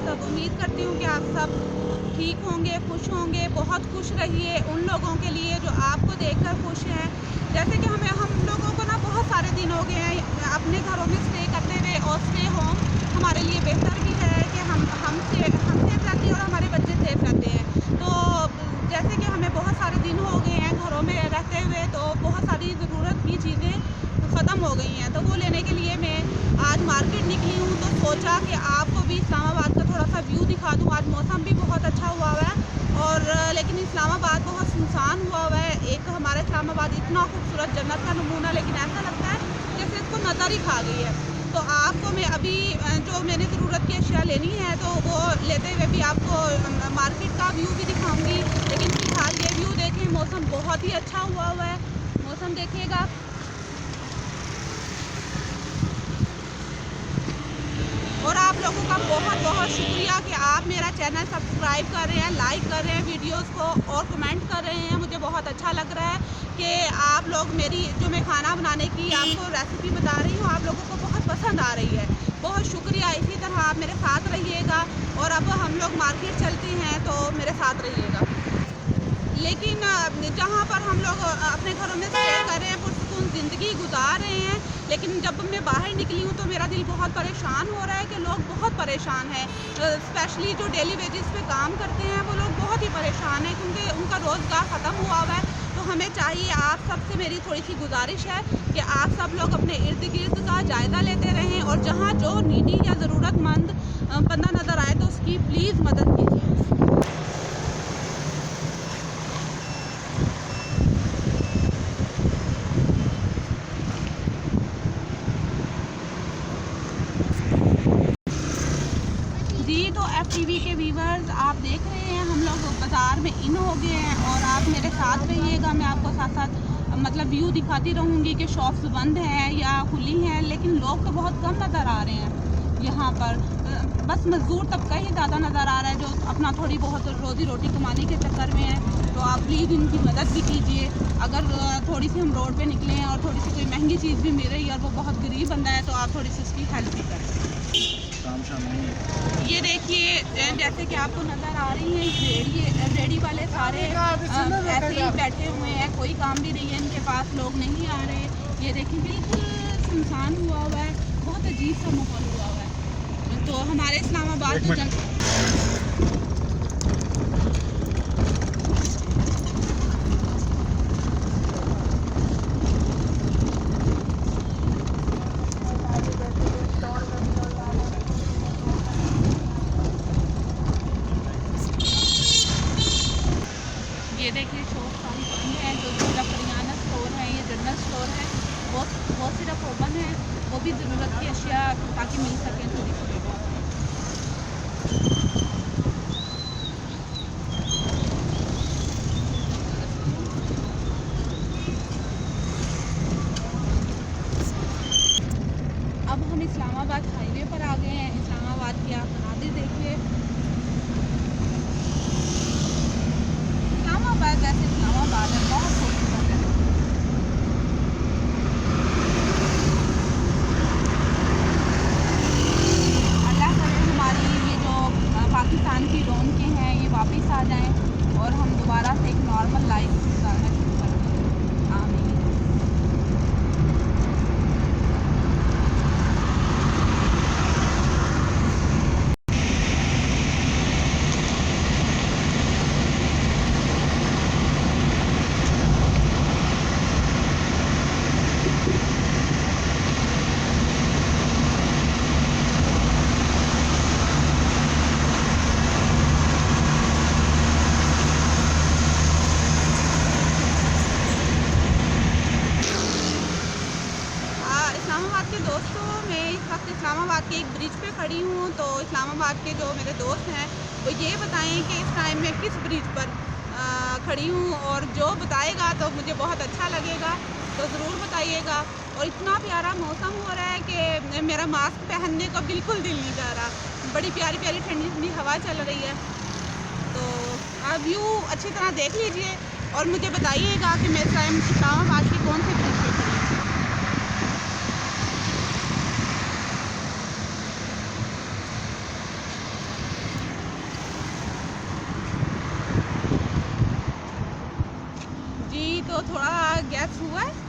सब। उम्मीद करती हूँ कि आप सब ठीक होंगे, खुश होंगे। बहुत खुश रहिए उन लोगों के लिए जो आपको देखकर खुश हैं। जैसे कि हम लोगों को ना बहुत सारे दिन हो गए हैं अपने घरों में स्टे करते हुए, और स्टे होम हमारे लिए बेहतर भी है कि हम सेफ रहते हैं और हमारे बच्चे सेफ रहते हैं। तो जैसे कि हमें बहुत सारे दिन हो गए हैं घरों में रहते हुए, तो बहुत सारी ज़रूरत की चीज़ें ख़त्म हो गई हैं। तो वो लेने के लिए मैं आज मार्केट निकली हूँ, तो सोचा कि आपको भी इस्लामाबाद का थोड़ा-सा व्यू दिखा दूँ। आज मौसम भी बहुत अच्छा हुआ हुआ है, और लेकिन इस्लामाबाद बहुत सुनसान हुआ हुआ है। एक हमारा इस्लामाबाद इतना खूबसूरत जन्नत का नमूना, लेकिन ऐसा लगता है जैसे इसको नज़र ही खा गई है। तो आपको मैं अभी जो मैंने ज़रूरत की अशिया लेनी है, तो वो लेते हुए भी आपको मार्केट का व्यू भी दिखाऊँगी। लेकिन फ़िलहाल ये व्यू देखें, मौसम बहुत ही अच्छा हुआ हुआ है। मौसम देखिएगा। और आप लोगों का बहुत बहुत शुक्रिया कि आप मेरा चैनल सब्सक्राइब कर रहे हैं, लाइक कर रहे हैं वीडियोस को, और कमेंट कर रहे हैं। मुझे बहुत अच्छा लग रहा है कि आप लोग मेरी जो मैं खाना बनाने की आपको रेसिपी बता रही हूँ, आप लोगों को बहुत पसंद आ रही है। बहुत शुक्रिया। इसी तरह आप मेरे साथ रहिएगा, और अब हम लोग मार्केट चलते हैं, तो मेरे साथ रहिएगा। लेकिन जहाँ पर हम लोग अपने घरों में स्टे कर रहे हैं, पुरसुकून ज़िंदगी गुजार रहे हैं, लेकिन जब मैं बाहर निकली हूँ तो मेरा दिल बहुत परेशान हो रहा है कि लोग बहुत परेशान हैं। स्पेशली जो डेली वेजेस पे काम करते हैं, वो लोग बहुत ही परेशान हैं, क्योंकि उनका रोज़गार ख़त्म हुआ हुआ है। तो हमें चाहिए, आप सबसे मेरी थोड़ी सी गुजारिश है कि आप सब लोग अपने इर्द गिर्द का जायज़ा लेते रहें, और जहाँ जो नीडी या ज़रूरतमंद बंदा नज़र आए, तो उसकी प्लीज़ मदद कीजिए। जी, तो FTV के व्यूवर्स, आप देख रहे हैं हम लोग बाज़ार में इन हो गए हैं, और आप मेरे साथ रहिएगा। मैं आपको साथ-साथ मतलब व्यू दिखाती रहूँगी कि शॉप्स बंद हैं या खुली हैं, लेकिन लोग तो बहुत कम नज़र आ रहे हैं यहाँ पर। बस मज़दूर तबका ही ज़्यादा नज़र आ रहा है, जो अपना थोड़ी बहुत रोज़ी-रोटी कमाने के चक्कर में है। तो आप प्लीज़ इनकी मदद भी कीजिए। अगर थोड़ी सी हम रोड पे निकले हैं और थोड़ी सी कोई महंगी चीज़ भी मिल रही है, और वो बहुत गरीब बंदा है, तो आप थोड़ी सी उसकी हेल्प भी करें। ये देखिए, जैसे कि आपको नज़र आ रही है, रेडी वाले सारे ऐसे ही बैठे हुए हैं, कोई काम भी नहीं है इनके पास, लोग नहीं आ रहे। ये देखिए, बिल्कुल सुनसान हुआ हुआ है, बहुत अजीब सा माहौल हुआ हुआ है। तो हमारे इस्लामाबाद में ये देखिए शॉप सारी बंद है। जो सिर्फ करियाना स्टोर है, ये जनरल स्टोर है, वो सिर्फ ओपन है। वो भी ज़रूरत की अशिया ताकि मिल सकें थोड़ी थोड़ी बहुत। अब हम इस्लामाबाद हाईवे पर आ गए हैं। इस्लामाबाद की आप मनाज़िर देखिए। इस्लामाबाद जैसे इस्लामाबाद है, बहुत खूबसूरत है। अल्लाह करे हमारी ये जो पाकिस्तान की रौनकें हैं, ये वापस आ जाएं, और हम दोबारा से एक नॉर्मल लाइफ गुजारना शुरू कर दें। आमीन। इस्लामाबाद के दोस्तों, मैं इस वक्त इस्लामाबाद के एक ब्रिज पे खड़ी हूँ। तो इस्लामाबाद के जो मेरे दोस्त हैं, वो ये बताएं कि इस टाइम मैं किस ब्रिज पर खड़ी हूँ, और जो बताएगा तो मुझे बहुत अच्छा लगेगा, तो ज़रूर बताइएगा। और इतना प्यारा मौसम हो रहा है कि मेरा मास्क पहनने का बिल्कुल दिल नहीं कर रहा। बड़ी प्यारी प्यारी ठंडी ठंडी हवा चल रही है। तो आप व्यू अच्छी तरह देख लीजिए, और मुझे बताइएगा कि मैं इस टाइम इस्लामाबाद के कौन से ब्रिज पे खड़ी हूँ। गैस हुआ है?